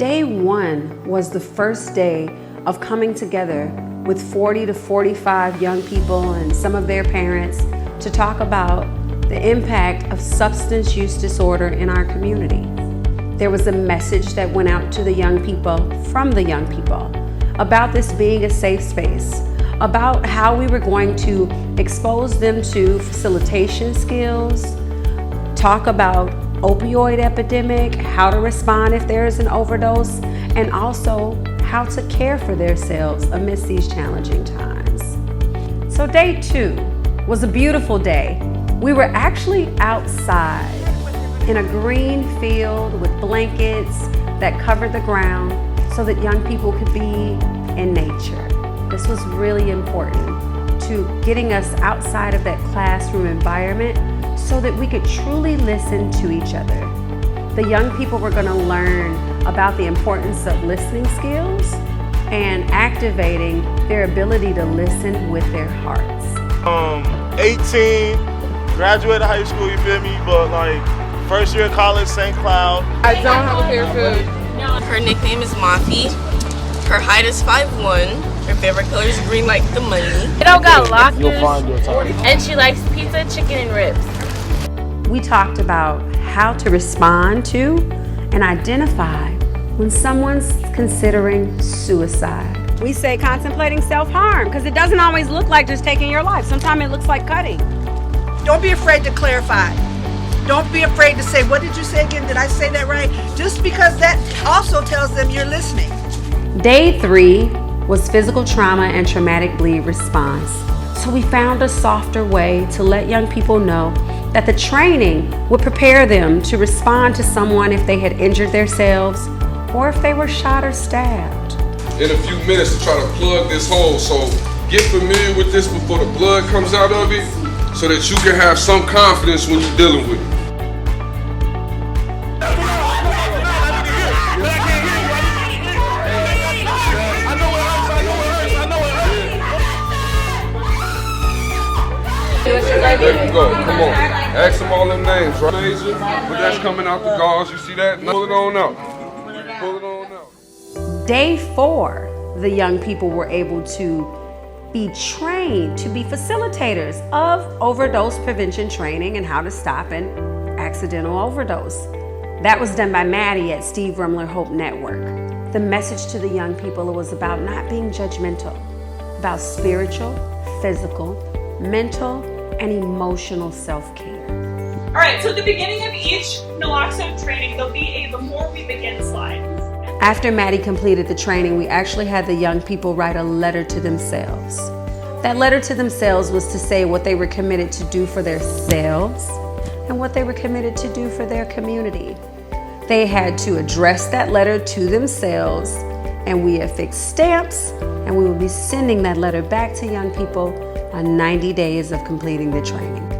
Day one was the first day of coming together with 40 to 45 young people and some of their parents to talk about the impact of substance use disorder in our community. There was a message that went out to the young people from the young people about this being a safe space, about how we were going to expose them to facilitation skills, talk about opioid epidemic, how to respond if there is an overdose, and also how to care for themselves amidst these challenging times. So day two was a beautiful day. We were actually outside in a green field with blankets that covered the ground so that young people could be in nature. This was really important to getting us outside of that classroom environment so that we could truly listen to each other. The young people were going to learn about the importance of listening skills and activating their ability to listen with their hearts. 18, graduated high school, you feel me? But like first year of college, St. Cloud. I don't have a favorite food. Her nickname is Mafi. Her height is 5'1". Her favorite color is green like the money. Kiddo got lockers, You'll find your time. and she likes pizza, chicken, and ribs. We talked about how to respond to and identify when someone's considering suicide. We say contemplating self-harm because it doesn't always look like just taking your life. Sometimes it looks like cutting. Don't be afraid to clarify. Don't be afraid to say, what did you say again? Did I say that right? Just because that also tells them you're listening. Day three was physical trauma and traumatic bleed response. So we found a softer way to let young people know that the training would prepare them to respond to someone if they had injured themselves or if they were shot or stabbed. In a few minutes to try to plug this hole, so get familiar with this before the blood comes out of it so that you can have some confidence when you're dealing with it. There you go, come on. Ask them all them names, right? But that's coming out the gauze, you see that? Pull it on out. Pull it on out. Day four, the young people were able to be trained to be facilitators of overdose prevention training and how to stop an accidental overdose. That was done by Maddie at Steve Rumler Hope Network. The message to the young people was about not being judgmental, about spiritual, physical, mental, and emotional self-care. All right, so at the beginning of each naloxone training, there'll be a before we begin slide. After Maddie completed the training, we actually had the young people write a letter to themselves. That letter to themselves was to say what they were committed to do for themselves and what they were committed to do for their community. They had to address that letter to themselves, and we affixed stamps, and we will be sending that letter back to young people on 90 days of completing the training.